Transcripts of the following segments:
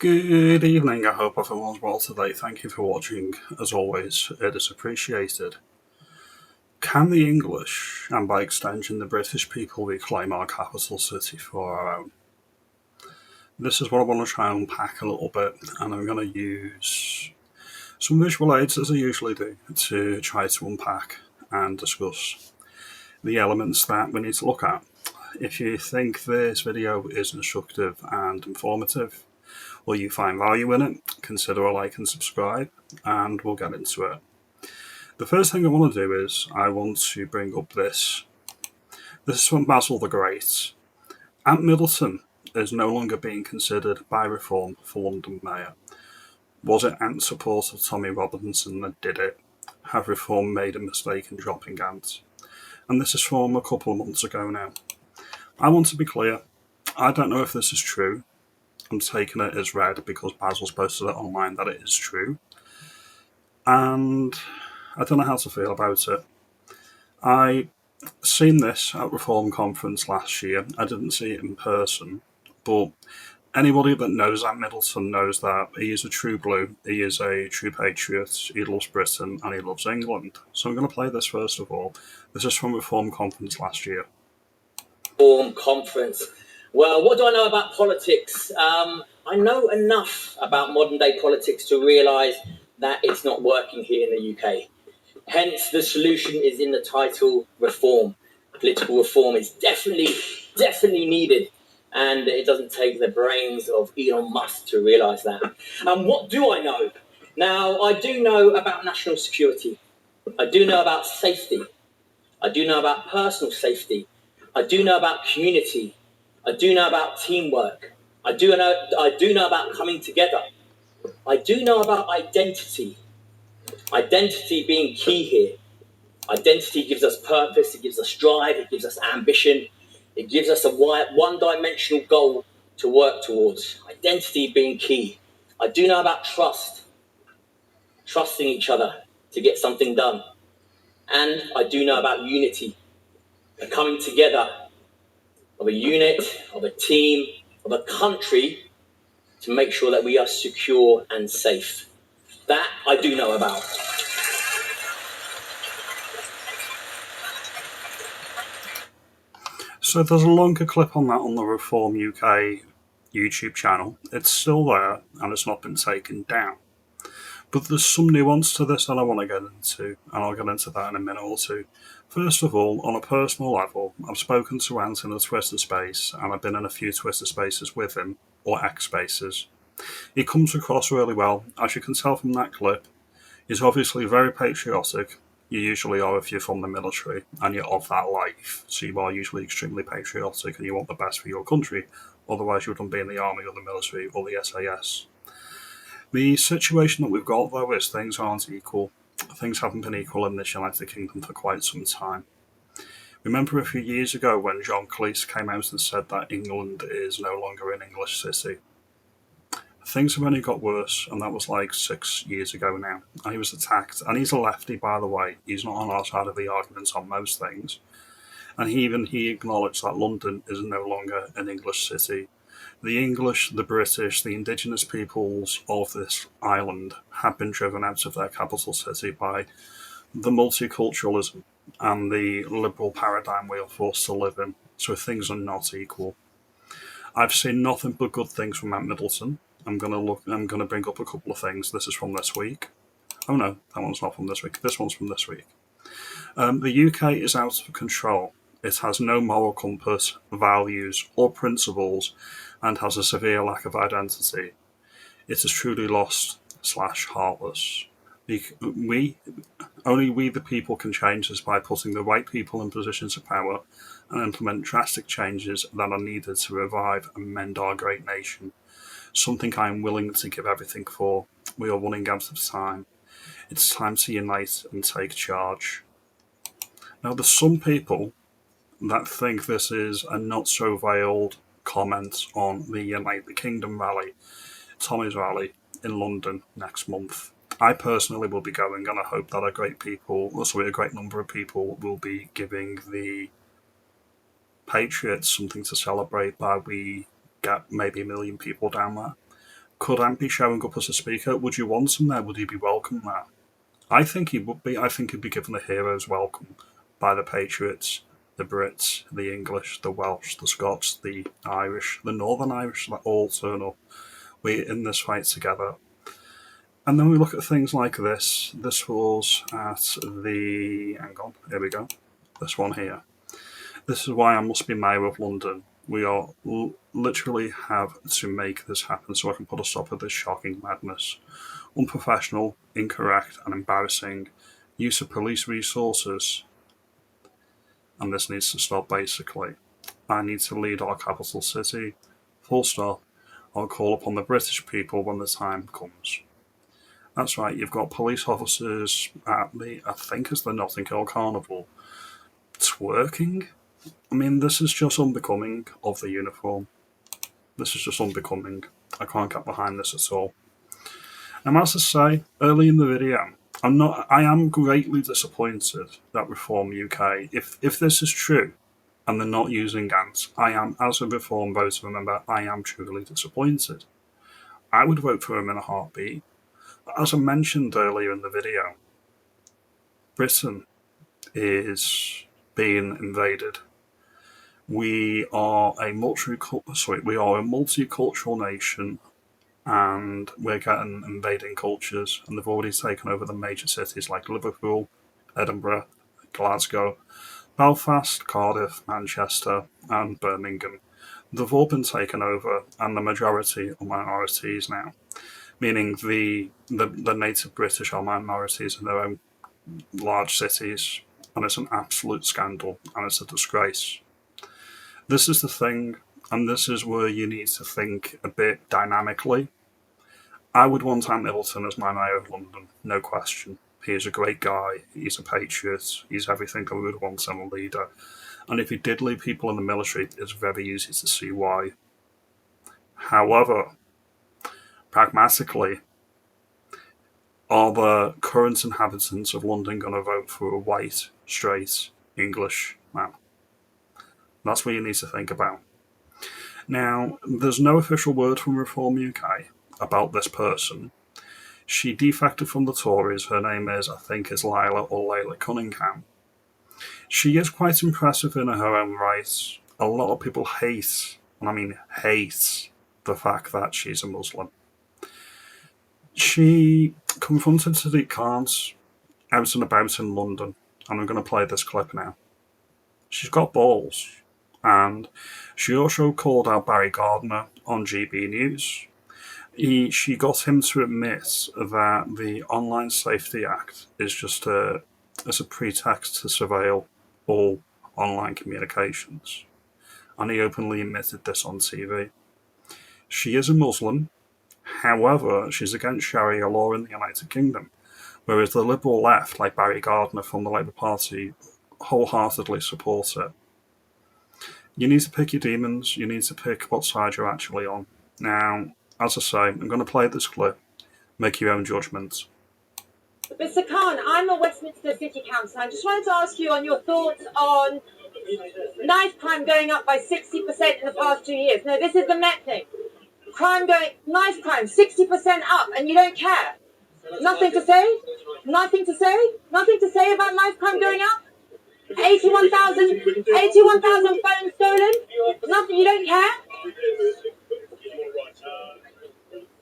Good evening, I hope everyone's well today. Thank you for watching. As always, it is appreciated. Can the English, and by extension the British people, reclaim our capital city for our own? This is what I want to try and unpack a little bit, and I'm going to use some visual aids, as I usually do, to try to unpack and discuss the elements that we need to look at. If you think this video is instructive and informative, or you find value in it, consider a like and subscribe, and we'll get into it. The first thing I want to do is I want to bring up this. This is from Basil the Great. Ant Middleton is no longer being considered by Reform for London Mayor. Was it Ant supporter Tommy Robinson that did it? Have Reform made a mistake in dropping Ant? And this is from a couple of months ago now. I want to be clear, I don't know if this is true. I'm taking it as read because Basil's posted it online that it is true. And I don't know how to feel about it. I seen this at Reform Conference last year. I didn't see it in person, but anybody that knows Ant Middleton knows that he is a true blue, he is a true patriot, he loves Britain and he loves England. So I'm going to play this first of all. This is from Reform Conference last year. Reform Conference. Well, what do I know about politics? I know enough about modern day politics to realise that it's not working here in the UK. Hence, the solution is in the title, reform. Political reform is definitely needed. And it doesn't take the brains of Elon Musk to realise that. And what do I know? Now, I do know about national security. I do know about safety. I do know about personal safety. I do know about community. I do know about teamwork. I do know about coming together. I do know about identity. Identity being key here. Identity gives us purpose, it gives us drive, it gives us ambition, it gives us a one-dimensional goal to work towards. Identity being key. I do know about trust. Trusting each other to get something done. And I do know about unity. The coming together of a unit, of a team, of a country to make sure that we are secure and safe. That I do know about. So there's a longer clip on that on the Reform UK YouTube channel. It's still there and it's not been taken down. But there's some nuance to this that I want to get into, and I'll get into that in a minute or two. First of all, on a personal level, I've spoken to Ant in a Twitter space, and I've been in a few Twitter spaces with him, or X spaces. He comes across really well. As you can tell from that clip, he's obviously very patriotic. You usually are if you're from the military and you're of that life, so you are usually extremely patriotic and you want the best for your country. Otherwise, you wouldn't be in the army or the military or the SAS. The situation that we've got, though, is things aren't equal. Things haven't been equal in this United Kingdom for quite some time. Remember a few years ago when John Cleese came out and said that England is no longer an English city? Things have only got worse, and that was like 6 years ago now. And he was attacked, and he's a lefty, by the way. He's not on our side of the argument on most things. And he acknowledged that London is no longer an English city. The English, the British, the indigenous peoples of this island have been driven out of their capital city by the multiculturalism and the liberal paradigm we are forced to live in, so things are not equal. I've seen nothing but good things from Ant Middleton. I'm gonna bring up a couple of things. This is from this week. Oh no, that one's not from this week. This one's from this week. The UK is out of control. It has no moral compass, values, or principles, and has a severe lack of identity. It is truly lost / heartless. Only we the people can change this by putting the right people in positions of power and implement drastic changes that are needed to revive and mend our great nation. Something I am willing to give everything for. We are running out of time. It's time to unite and take charge. Now, there's some people that think this is a not-so-veiled comment on the United Kingdom rally, Tommy's rally in London next month. I personally will be going, and I hope that a great number of people will be giving the Patriots something to celebrate by we get maybe 1 million people down there. Could Ant be showing up as a speaker? Would you want him there? Would he be welcome there? I think he would be. I think he'd be given a hero's welcome by the patriots, the Brits, the English, the Welsh, the Scots, the Irish, the Northern Irish, that all turn up. We're in this fight together. And then we look at things like this. This was at the. Hang on, here we go. This one here. This is why I must be mayor of London. We are literally have to make this happen so I can put a stop to this shocking madness. Unprofessional, incorrect, and embarrassing use of police resources. And this needs to stop, basically. I need to lead our capital city. Full stop. I'll call upon the British people when the time comes. That's right, you've got police officers at the, I think it's the Notting Hill Carnival, twerking. I mean, this is just unbecoming of the uniform. This is just unbecoming. I can't get behind this at all. And as I say early in the video, I am greatly disappointed that Reform UK, if this is true, and they're not using ants, I am, as a Reform voter member, I am truly disappointed. I would vote for him in a heartbeat. As I mentioned earlier in the video, Britain is being invaded. We are a multicultural nation, and we're getting invading cultures, and they've already taken over the major cities like Liverpool, Edinburgh, Glasgow, Belfast, Cardiff, Manchester, and Birmingham. They've all been taken over, and the majority are minorities now, meaning the native British are minorities in their own large cities, and it's an absolute scandal, and it's a disgrace. This is the thing, and this is where you need to think a bit dynamically. I would want Ant Middleton as my mayor of London, no question. He is a great guy, he's a patriot, he's everything I would want in a leader. And if he did lead people in the military, it's very easy to see why. However, pragmatically, are the current inhabitants of London going to vote for a white, straight, English man? That's what you need to think about. Now, there's no official word from Reform UK about this person. She defected from the Tories. Her name is, I think, is Lila or Layla Cunningham. She is quite impressive in her own right. A lot of people hate, and I mean hate, the fact that she's a Muslim. She confronted Sadiq Khan's out and about in London, and I'm going to play this clip now. She's got balls. And she also called out Barry Gardiner on GB News. She got him to admit that the Online Safety Act is just a pretext to surveil all online communications. And he openly admitted this on TV. She is a Muslim. However, she's against Sharia law in the United Kingdom, whereas the Liberal left, like Barry Gardiner from the Labour Party, wholeheartedly support it. You need to pick your demons. You need to pick what side you're actually on. Now, as I say, I'm going to play this clip. Make your own judgments. Mr. Khan, I'm a Westminster City Councillor. I just wanted to ask you on your thoughts on knife crime going up by 60% in the past 2 years. No, this is the Met thing. Knife crime, 60% up, and you don't care. Nothing to say? Nothing to say? Nothing to say about knife crime going up? 81,000 phones stolen? Nothing, you don't care?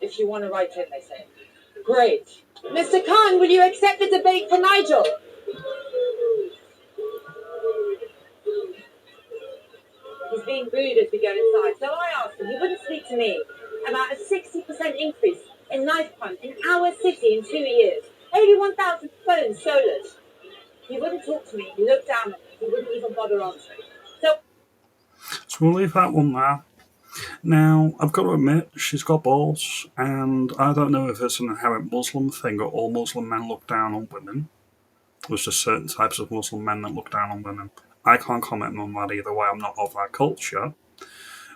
If you want to write in, they say. Great. Mr. Khan, will you accept the debate for Nigel? He's being rude as we go inside. So I asked him, he wouldn't speak to me about a 60% increase in knife crime in our city in 2 years. 81,000 phones stolen. He wouldn't talk to me. He looked down at me. He wouldn't even bother answering. So we'll leave that one there. Now, I've got to admit, she's got balls, and I don't know if it's an inherent Muslim thing or all Muslim men look down on women. There's just certain types of Muslim men that look down on women. I can't comment on that either way. I'm not of that culture.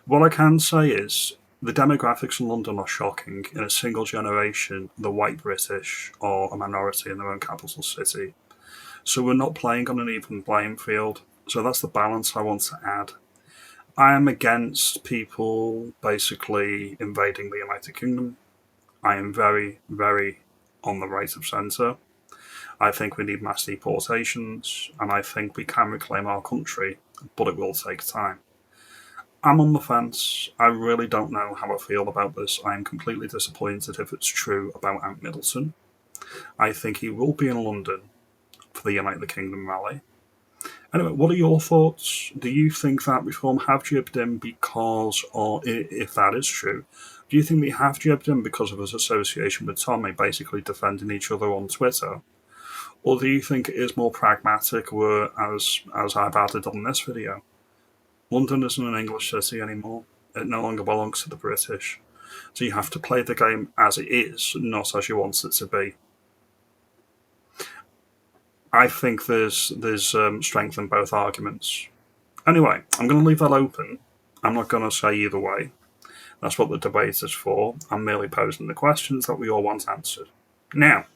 What I can say is the demographics in London are shocking. In a single generation, the white British are a minority in their own capital city. So we're not playing on an even playing field. So that's the balance I want to add. I am against people basically invading the United Kingdom. I am very, very on the right of centre. I think we need mass deportations, and I think we can reclaim our country, but it will take time. I'm on the fence. I really don't know how I feel about this. I am completely disappointed if it's true about Ant Middleton. I think he will be in London for the Unite the Kingdom rally. Anyway, what are your thoughts? Do you think that Reform have jibbed him because, or if that is true, do you think they have jibbed him because of his association with Tommy, basically defending each other on Twitter? Or do you think it is more pragmatic, where, as I've added on this video, London isn't an English city anymore. It no longer belongs to the British. So you have to play the game as it is, not as you want it to be. I think there's strength in both arguments. Anyway, I'm going to leave that open. I'm not going to say either way. That's what the debate is for. I'm merely posing the questions that we all want answered. Now,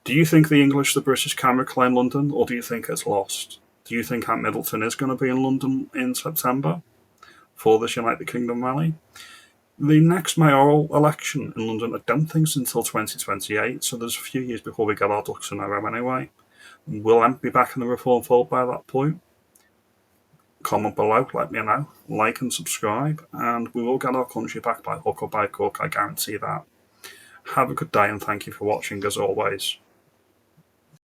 do you think the English, the British can reclaim London, or do you think it's lost? Do you think Ant Middleton is going to be in London in September for this Unite the Kingdom rally? The next mayoral election in London, I don't think it's until 2028, so there's a few years before we get our ducks in a row anyway. Will Ant be back in the Reform fold by that point? Comment below, let me know, like and subscribe, and we will get our country back by hook or by crook, I guarantee that. Have a good day and thank you for watching as always.